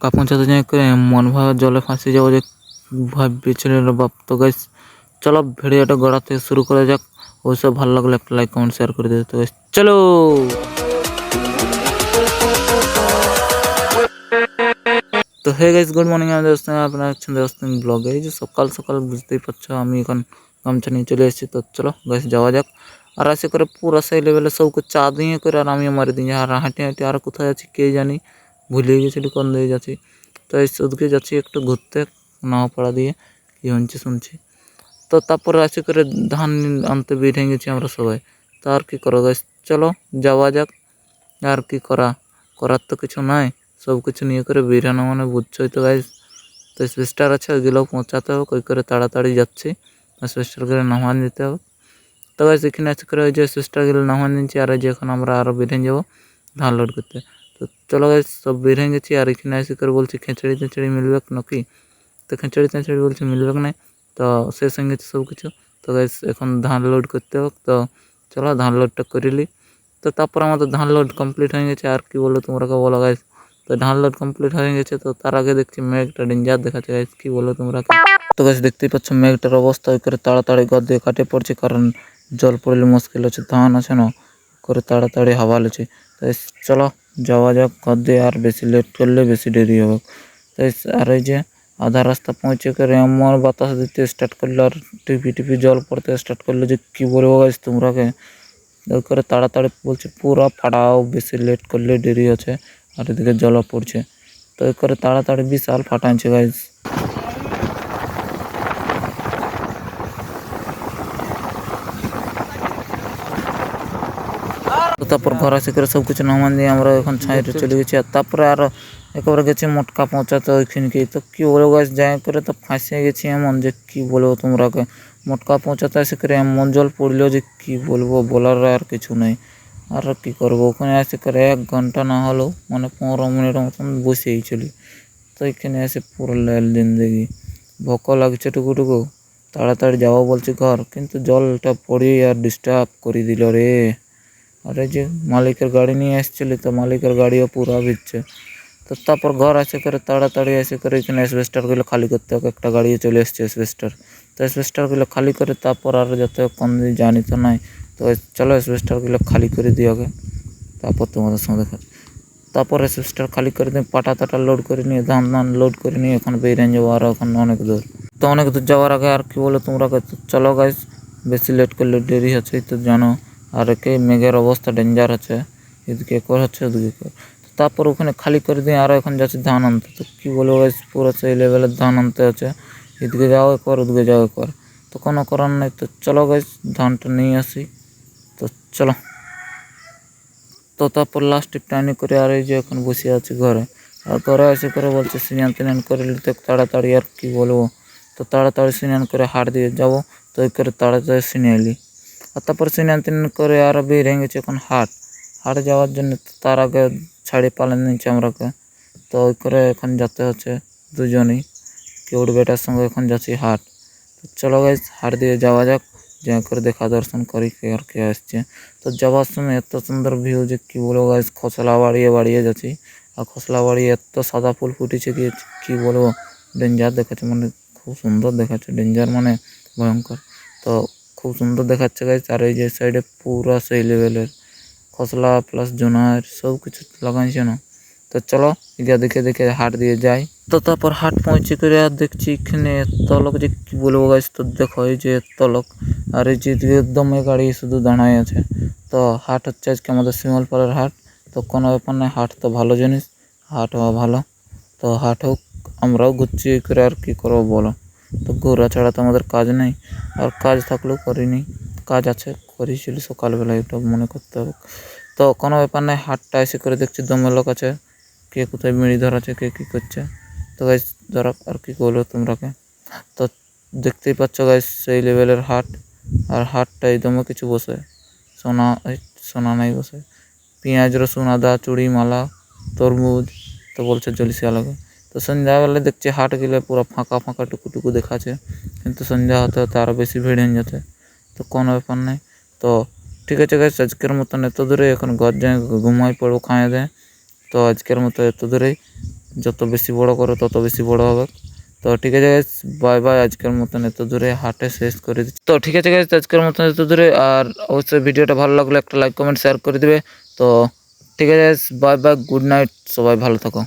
মটকা পৌঁছাতে যাই করে এমন ভাবে জলে ফাঁসে যাবো যে ভাবছিল রে বাপ। তো গাইস চলো ভিডিওটা গোড়া থেকে শুরু করা যাক। ওইসব ভালো লাগলে একটা লাইক কমেন্ট শেয়ার করে দিতে। তো guys, চলো। তো হে গাইস, গুড মর্নিং। আমাদের আপনারা আছেন দোস্তিন ব্লগে। এই যে সকাল সকাল বুঝতেই পারছো আমি এখন গামছা নিয়ে চলে এসেছি। তো চলো গাইস যাওয়া যাক। আর আসে করে পুরা সেই লেভেলে সবকে চা দিয়ে করে আর আমিও মারি দিই। আর হাঁটি হাঁটি আর কোথায় যাচ্ছি কে জানি, ভুলে গেছিলি কোন দিকে যাচ্ছি। তো এই ওদিকে যাচ্ছি একটু ঘুরতে, নাওপাড়া দিয়ে কী হচ্ছে শুনছি। তো তারপরে আসে করে ধান আনতে বেরিয়ে গেছি আমরা সবাই। তো আর কী করো গাইস, চলো যাওয়া যাক। আর কি করার তো কিছু নাই, সব কিছু নিয়ে করে বেরানো মানে বুঝছোই তো গাইস। তো স্পেস্টার আছে, ওইগুলোও পৌঁছাতে হবে। কই করে তাড়াতাড়ি যাচ্ছি, স্পেস্টার করে নামান দিতে হবে। তো গাইস এখানে আছে করে ওই যে স্পেস্টারগুলো নামান দিচ্ছি। আর এই যে এখন আমরা আরও বেরিয়ে যাবো ধান লোড করতে। তো চলো গাইস সব বেরিয়ে গেছি। আর এখানে এসে করে বলছি খিচড়ি টিচড়ি মিলবে নাকি। তো খিচড়ি টিচড়ি বলছি মিলবে না। তো শেষ হয়ে গেছে সব কিছু। তো গাইস এখন ধান লোড করতে হোক। তো চলো ধান লোডটা করে নিই। তো তারপর আমাদের ধান লোড কমপ্লিট হয়ে গেছে। আর কি বলো তোমরা কে বলো গাইস। তো ধান লোড কমপ্লিট হয়ে গেছে। তো তার আগে দেখছি মেঘটা ডেঞ্জার দেখাচ্ছে গাইস, কি বলো তোমরা। তো গাইস দেখতেই পাচ্ছ মেঘটার অবস্থা ওই করে তাড়াতাড়ি গদ দিয়ে কাটে পড়ছে, কারণ জল পড়লে মুশকিল হচ্ছে। ধান আছে না করে তাড়াতাড়ি হাওয়া লেছে। তাই চলো যাওয়া যাক গদ দিয়ে। আর বেশি লেট করলে বেশি দেরি হবে। তাই আর এই যে আধা রাস্তা পৌঁছে করে এমন বাতাস দিতে স্টার্ট করলো আর টিপি টিপি জল পড়তে স্টার্ট করলো যে কি বলবো গাইস তোমরাকে। ওই করে তাড়াতাড়ি বলছে পুরা ফাটাও, বেশি লেট করলে দেরি আছে। আর এদিকে জলও পড়ছে। তো ওই করে তাড়াতাড়ি বিশাল ফাটাচ্ছে গাইস। তো তারপর ঘর আসে করে সব কিছু নামান দিয়ে আমরা এখন ছাইরে চলে গেছি। আর তারপরে আরো একেবারে গেছি মটকা পৌঁছাতে ওইখানকে। তো কি বলবো গাছ যাই করে তো ফাঁসিয়ে গেছি এমন যে কি বলবো তোমরাকে। মটকা পৌঁছাতে এসে করে এমন জল পড়লো যে কি বলবো, বলার আর কিছু নেই। আর কি করবো, ওখানে এসে করে 1 ঘন্টা না হলেও মানে 15 মিনিটের মতন বসেই চলি। তো এখানে এসে পুরো লাল দিন দেখি ভোক লাগছে টুকুটুকু। তাড়াতাড়ি যাবো বলছি ঘর, কিন্তু জলটা পড়ে আর ডিস্টার্ব করে দিল রে। আর এই যে মালিকের গাড়ি নিয়ে এসেছিলি, তো মালিকের গাড়িও পুরা ভিজছে। তো তারপর ঘর আসে করে তাড়াতাড়ি এসে করে এখানে অ্যাসবেস্টারগুলো খালি করতে হবে। একটা গাড়িও চলে এসছে অ্যাসবেস্টার। তো অ্যাসবেস্টারগুলো খালি করে তারপর আর যাতে কোন দিন জানি তো নাই। তো চলো অ্যাসবেস্টারগুলো খালি করে দিই আগে, তারপর তোমাদের সঙ্গে দেখা। তারপর অ্যাসবেস্টার খালি করে দিয়ে পাটা টাটা লোড করে নিয়ে ধান ধান লোড করে নিয়ে এখন বেরিয়ে যাবো আর এখন অনেক দূর। তো অনেক দূর যাওয়ার আগে আর কি বলো তোমরা, চলো গাইস বেশি লেট করলে দেরি হচ্ছে তো জানো। আর একে মেঘের অবস্থা ডেঞ্জার আছে, এদিকে কর হচ্ছে ওদিকে কর। তারপর ওখানে খালি করে দিয়ে আরও এখন যাচ্ছে ধান আনতে। তো কী বলবো গাইস পুরো সেই লেভেলের ধান আনতে আছে। এদিকে যাও একবার ওদিকে যাও একবার, তো কোনো করার নেই। তো চলো গাইস ধানটা নিয়ে আসি। তো চলো। তো তারপর লাস্ট টাইনি করে আর এই যে এখন বসে আছি ঘরে। আর ঘরে এসে করে বলছে স্নান টান করে নিতে তাড়াতাড়ি। আর কি বলবো, তো তাড়াতাড়ি স্নান করে হাট দিয়ে যাবো। তো ওই করে তাড়াতাড়ি স্নান এলি। আর তারপর স্নান টান করে আরও বেরিয়ে গেছে এখন হাটে যাওয়ার জন্য। তো তার আগে ছাড়ি পালান নিচ্ছে আমরাকে। তো ওই করে এখন যেতে হচ্ছে দুজনেই, কেউ বেটার সঙ্গে এখন যাচ্ছি হাট। তো চলো গাইস হাট দিয়ে যাওয়া যাক, যা করে দেখা দর্শন করি কে আর কে আসছে। তো যাওয়ার সময় এত সুন্দর ভিউ যে কি বলবো গাইস, খসলা বাড়িয়ে বাড়িয়ে যাচ্ছি। আর খসলা বাড়িয়ে এত সাদা ফুল ফুটেছে কি বলবো, ডেঞ্জার দেখাচ্ছে মানে খুব সুন্দর দেখাচ্ছে। ডেঞ্জার মানে ভয়ঙ্কর। তো খুব সুন্দর দেখাচ্ছে গাইস। আর এই যে সাইডে পুরো সেই লেভেলের খসলা প্লাস জোনার সব কিছু লাগাইছে না। তো চলো এগিয়ে দেখে দেখে হাট দিয়ে যাই। তো তারপর হাট পৌঁছে করে আর দেখছি এখানে এত লোক যে কি বলবো গাইস। তো দেখো এই যে এত লোক, আর এই যে একদম গাড়ি শুধু দাঁড়ায় আছে। তো হাট হচ্ছে আজকে আমাদের শিমলপাড়ার হাট। তো কোনো ব্যাপার নয়, হাট তো ভালো জিনিস, হাট হওয়া ভালো। তো হাট হোক, আমরাও ঘুরছি করে আর কি করবো বলো। তো ঘোরা ছাড়া তো আমাদের কাজ নেই, আর কাজ থাকলেও করিনি। কাজ আছে করেছিল সকালবেলা, এটা মনে করতে হবে। তো কোনো ব্যাপার নয়, হাটটা এসে করে দেখছি দমে লোক আছে, কে কোথায় বিড়ি ধরাচ্ছে কে কী করছে। তো গাইস ধরা আর কি বলবো তোমরাকে। তো দেখতেই পাচ্ছ গাইস সেই লেভেলের হাট। আর হাটটা একদমও কিছু বসে সোনা, সোনা নাই বসে পেঁয়াজ রসুন আদা চুড়ি মালা তরমুজ। তো বলছে জলিসিয়া লাগে। তো সন্ধ্যাবেলা দেখছি হাট গেলে পুরো ফাঁকা ফাঁকা টুকুটুকু দেখাচ্ছে, কিন্তু সন্ধ্যা হতে হতে আরও বেশি ভিড় হয়ে যাচ্ছে। তো কোনো ব্যাপার নেই। তো ঠিক আছে গাইস, আজকের মতন এত দূরে, এখন ঘর যাই ঘুমাই পড়বো খাওয়া দেয়। তো আজকের মতো এত দূরেই, যত বেশি বড় করো তত বেশি বড় হবে। তো ঠিক আছে গাইস, বাই বাই। আজকের মতন এত দূরে হাটে শেষ করে দিচ্ছি। তো ঠিক আছে গাইস, আজকের মতন এত দূরে। আর অবশ্যই ভিডিওটা ভালো লাগলে একটা লাইক কমেন্ট শেয়ার করে দিবে। তো ঠিক আছে guys, bye bye, good night, সবাই ভালো থাকো।